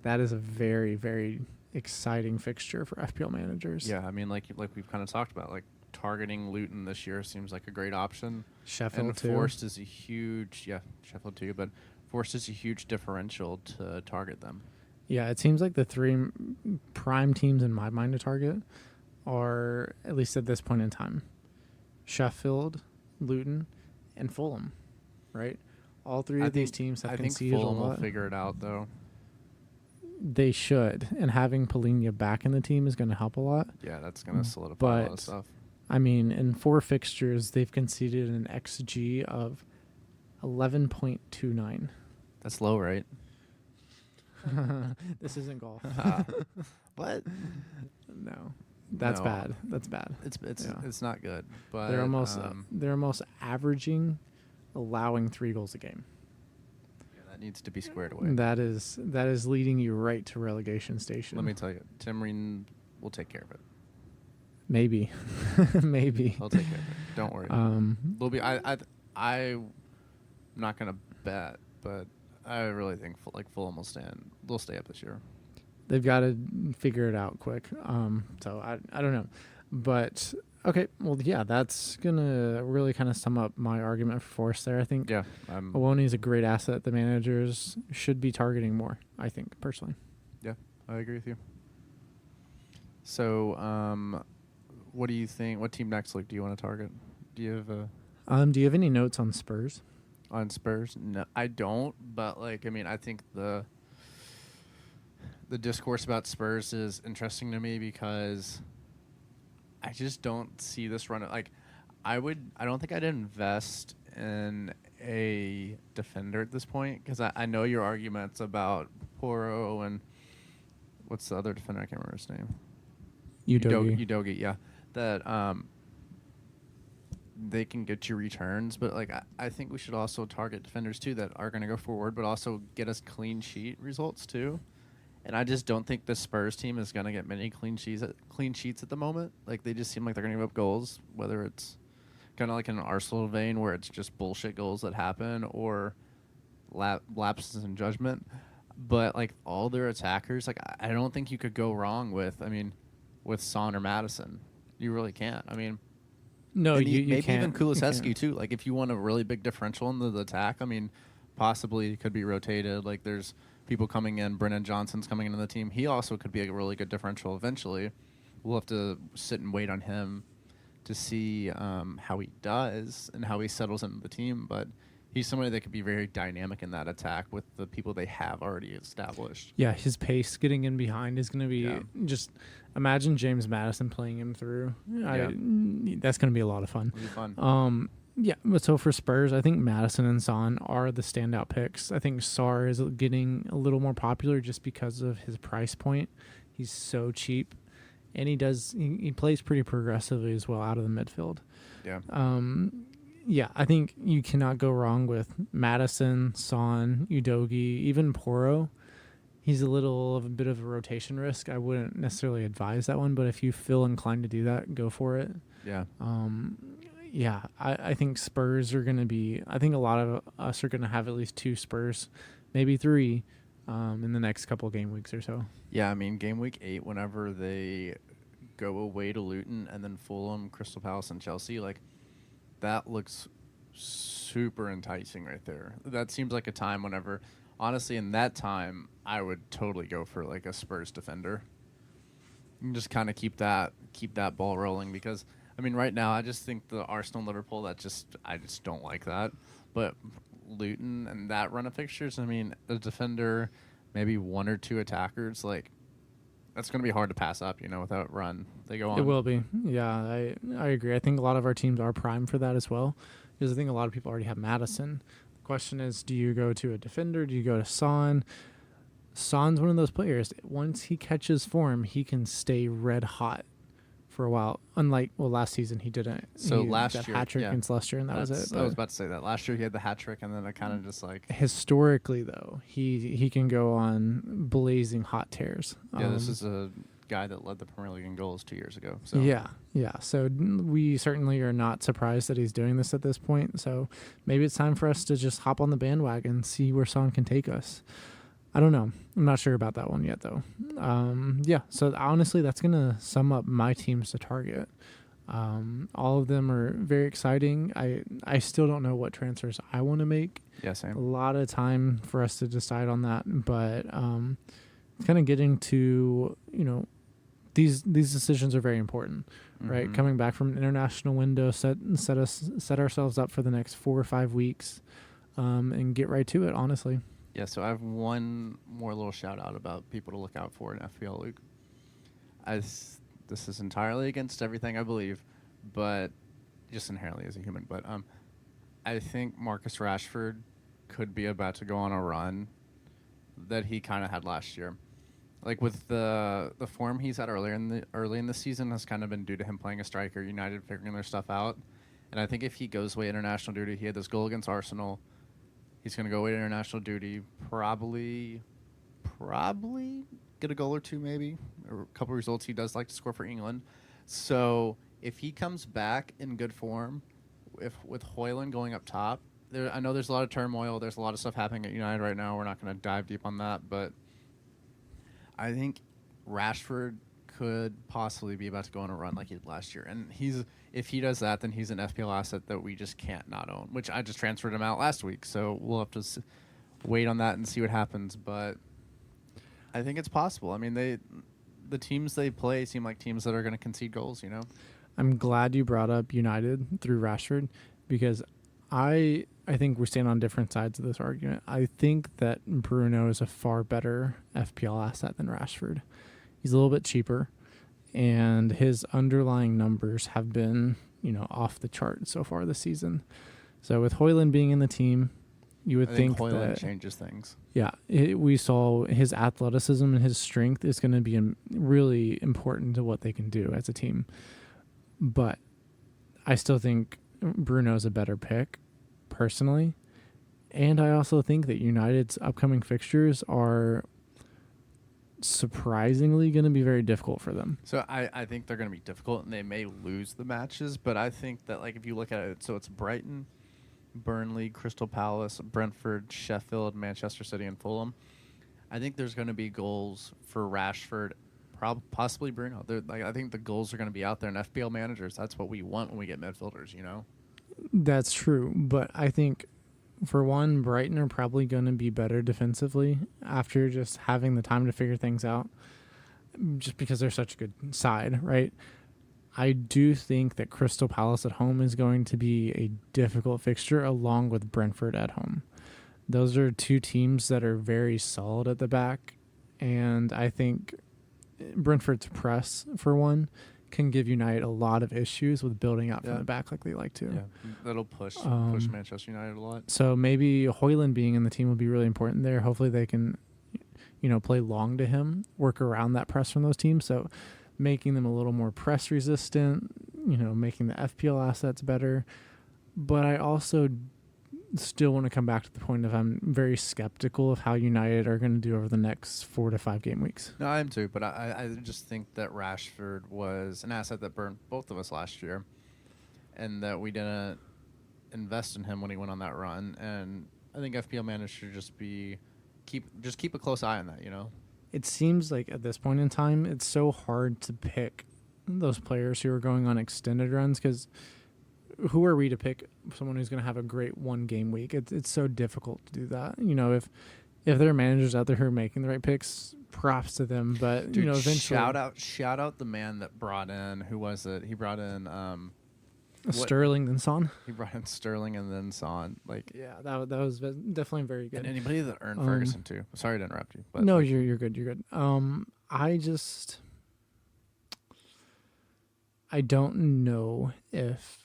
that is a very, very exciting fixture for FPL managers. Yeah, like we've kind of talked about, targeting Luton this year seems like a great option. Sheffield and too. Forest is a huge, Sheffield too, but Forest is a huge differential to target them. Yeah, it seems like the 3 prime teams in my mind to target are, at least at this point in time, Sheffield, Luton, and Fulham, right? All 3 of these teams have conceded a lot. I think Fulham will figure it out, though. They should, and having Polina back in the team is going to help a lot. Yeah, that's going to solidify a lot of stuff. In 4 fixtures, they've conceded an XG of 11.29. That's low, right? This isn't golf. What? No, that's No. bad. That's bad. It's not good. But they're almost averaging, allowing 3 goals a game. yeah, that needs to be squared away. That is leading you right to relegation station. Let me tell you, Tim Reen will take care of it. Maybe, maybe. He'll take care of it. Don't worry. There'll be. I'm not gonna bet, but I really think Fulham will stand. They'll stay up this year. They've got to figure it out quick. So I don't know, but okay. Well, yeah, that's gonna really kind of sum up my argument for Forest there. I think Awoni is a great asset. The managers should be targeting more. I think personally. Yeah, I agree with you. So, what do you think? What team next week do you want to target? Do you have do you have any notes on Spurs? On Spurs? No, I don't. But I think the discourse about Spurs is interesting to me because I just don't see this run. I don't think I'd invest in a defender at this point because I know your arguments about Poro and what's the other defender? I can't remember his name. Udogie, yeah. That they can get you returns, but I think we should also target defenders too that are going to go forward, but also get us clean sheet results too. And I just don't think the Spurs team is going to get many clean sheets at the moment. They just seem like they're going to give up goals, whether it's kind of like in an Arsenal vein where it's just bullshit goals that happen or lapses in judgment. But all their attackers, I don't think you could go wrong with Son or Madison. You really can't. No, you maybe can't. even Kulusevski too. If you want a really big differential in the attack, possibly it could be rotated. There's people coming in. Brennan Johnson's coming into the team. He also could be a really good differential eventually. We'll have to sit and wait on him to see how he does and how he settles into the team. But he's somebody that could be very dynamic in that attack with the people they have already established. Yeah, his pace getting in behind is going to be just imagine James Madison playing him through. Yeah. That's going to be a lot of fun. It'll be fun. Yeah, but so for Spurs, I think Madison and Son are the standout picks. I think Sarr is getting a little more popular just because of his price point. He's so cheap, and he plays pretty progressively as well out of the midfield. Yeah. Yeah, I think you cannot go wrong with Madison, Son, Udogie, even Poro. He's a bit of a rotation risk. I wouldn't necessarily advise that one, but if you feel inclined to do that, go for it. Yeah. Yeah, I think Spurs are going to be... I think a lot of us are going to have at least 2 Spurs, maybe 3, in the next couple game weeks or so. Yeah, game week 8, whenever they go away to Luton and then Fulham, Crystal Palace, and Chelsea, that looks super enticing right there. That seems like a time whenever... Honestly, in that time, I would totally go for a Spurs defender. And just kind of keep that ball rolling because... right now, I just think the Arsenal and Liverpool, I just don't like that. But Luton and that run of fixtures, a defender, maybe 1 or 2 attackers, that's going to be hard to pass up, without run. They go on. It will be. Yeah, I agree. I think a lot of our teams are primed for that as well because I think a lot of people already have Madison. The question is, do you go to a defender? Do you go to Son? Son's one of those players. Once he catches form, he can stay red hot for a while. Unlike last season he didn't. So he last that year, hat trick against Leicester, and that was it. I was about to say that last year he had the hat trick, and then it kind of just historically though he can go on blazing hot tears. Yeah, this is a guy that led the Premier League in goals 2 years ago. So yeah. So we certainly are not surprised that he's doing this at this point. So maybe it's time for us to just hop on the bandwagon, see where Son can take us. I don't know. I'm not sure about that one yet, though. Yeah, so honestly, that's going to sum up my teams to target. All of them are very exciting. I still don't know what transfers I want to make. Yeah, same. A lot of time for us to decide on that, but kind of getting to, these decisions are very important, right? Mm-hmm. Coming back from an international window, set ourselves up for the next 4 or 5 weeks, and get right to it, honestly. Yeah, so I have one more little shout out about people to look out for in FPL Luke. This is entirely against everything I believe, but just inherently as a human. But I think Marcus Rashford could be about to go on a run that he kind of had last year. Like with the form he's had early in the season has kind of been due to him playing a striker, United figuring their stuff out. And I think if he goes away international duty, he had this goal against Arsenal. He's going to go away to international duty, probably get a goal or two maybe, or a couple results. He does like to score for England. So if he comes back in good form, if with Højlund going up top, I know there's a lot of turmoil. There's a lot of stuff happening at United right now. We're not going to dive deep on that, but I think Rashford could possibly be about to go on a run like he did last year. And if he does that, then he's an FPL asset that we just can't not own, which I just transferred him out last week. So we'll have to wait on that and see what happens. But I think it's possible. I mean, the teams they play seem like teams that are going to concede goals, you know? I'm glad you brought up United through Rashford because I think we stand on different sides of this argument. I think that Bruno is a far better FPL asset than Rashford. He's a little bit cheaper, and his underlying numbers have been, off the chart so far this season. So with Højlund being in the team, you would think Højlund that changes things. Yeah, we saw his athleticism and his strength is going to be really important to what they can do as a team. But I still think Bruno's a better pick, personally. And I also think that United's upcoming fixtures are surprisingly going to be very difficult for them. So I think they're going to be difficult, and they may lose the matches. But I think that, like, if you look at it, so it's Brighton, Burnley, Crystal Palace, Brentford, Sheffield, Manchester City, and Fulham. I think there's going to be goals for Rashford, possibly Bruno. I think the goals are going to be out there, and FPL managers, that's what we want when we get midfielders, you know? That's true, but I think, for one, Brighton are probably going to be better defensively after just having the time to figure things out, just because they're such a good side, right? I do think that Crystal Palace at home is going to be a difficult fixture along with Brentford at home. Those are two teams that are very solid at the back, and I think Brentford's press, for one, can give United a lot of issues with building up from the back like they like to. Yeah, that'll push Manchester United a lot. So maybe Højlund being in the team will be really important there. Hopefully they can, play long to him, work around that press from those teams. So making them a little more press resistant, making the FPL assets better. But I also still want to come back to the point of I'm very skeptical of how United are going to do over the next 4 to 5 game weeks. No, I am too, but I just think that Rashford was an asset that burned both of us last year, and that we didn't invest in him when he went on that run. And I think FPL managers should keep a close eye on that, It seems like at this point in time, it's so hard to pick those players who are going on extended runs because who are we to pick someone who's going to have a great 1 game week? It's so difficult to do that. If there are managers out there who are making the right picks, props to them. But dude, eventually, shout out the man that brought in, who was it? He brought in Sterling then Son. He brought in Sterling and then Son. Yeah, that was definitely very good. And anybody that earned Ferguson too. Sorry to interrupt you, but no, you're good. You're good. I don't know if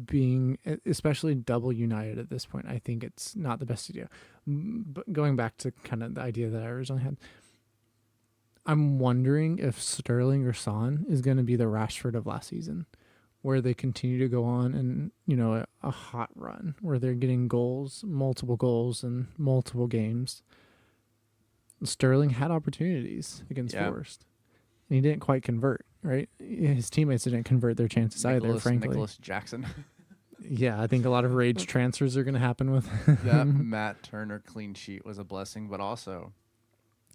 being, especially double United at this point, I think it's not the best idea. But going back to kind of the idea that I originally had, I'm wondering if Sterling or Son is going to be the Rashford of last season, where they continue to go on and, a hot run where they're getting multiple goals in multiple games. Sterling had opportunities against Forest, and he didn't quite convert, right? His teammates didn't convert their chances either, frankly. Nicholas Jackson. Yeah, I think a lot of rage transfers are going to happen with that Matt Turner clean sheet was a blessing, but also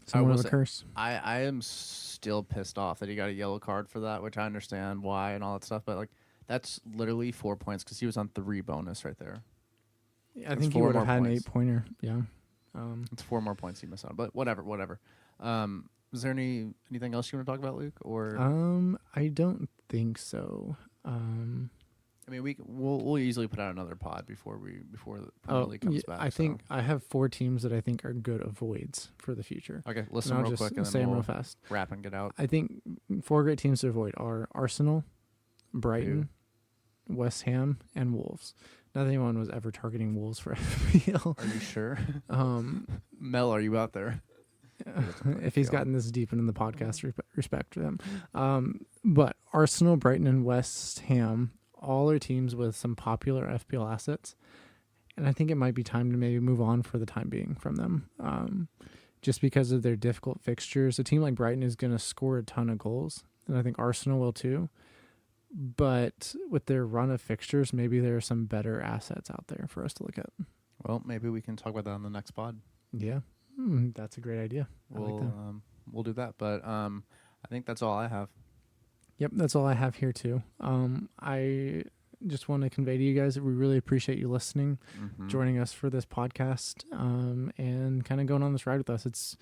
somewhat of a curse. I am still pissed off that he got a yellow card for that, which I understand why and all that stuff, but that's literally 4 points because he was on 3 bonus right there. Yeah, I think he would have had an 8-pointer. Yeah. It's 4 more points he missed on, but whatever. Is there anything else you want to talk about, Luke? Or I don't think so. I mean, we'll easily put out another pod before the Premier League comes back. I think I have 4 teams that I think are good avoids for the future. Okay, listen real quick and say then them we'll real fast. Wrap and get out. I think 4 great teams to avoid are Arsenal, Brighton, West Ham, and Wolves. Not that anyone was ever targeting Wolves for FPL. Are you sure? Um, Mel, are you out there? if he's gotten this deep into the podcast, respect to him. But Arsenal, Brighton, and West Ham, all are teams with some popular FPL assets. And I think it might be time to maybe move on for the time being from them. Just because of their difficult fixtures. A team like Brighton is going to score a ton of goals, and I think Arsenal will too. But with their run of fixtures, maybe there are some better assets out there for us to look at. Well, maybe we can talk about that on the next pod. Yeah, that's a great idea. We'll do that. But I think that's all I have. Yep, that's all I have here too. I just want to convey to you guys that we really appreciate you listening, joining us for this podcast, and kind of going on this ride with us. It's,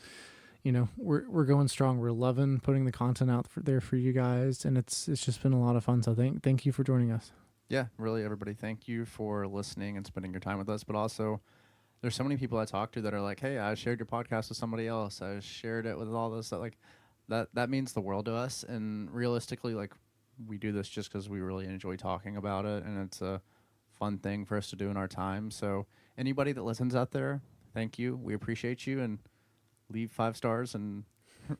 we're going strong. We're loving putting the content out there for you guys, and it's just been a lot of fun. So thank you for joining us. Yeah, really, everybody. Thank you for listening and spending your time with us. But also, there's so many people I talk to that are like, "Hey, I shared your podcast with somebody else. I shared it with all this stuff." Like, that means the world to us. And realistically, like, we do this just because we really enjoy talking about it, and it's a fun thing for us to do in our time. So anybody that listens out there, thank you. We appreciate you, and leave 5 stars and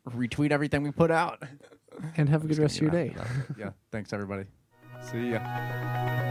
retweet everything we put out. And have a good rest of your day. Yeah, thanks, everybody. See ya.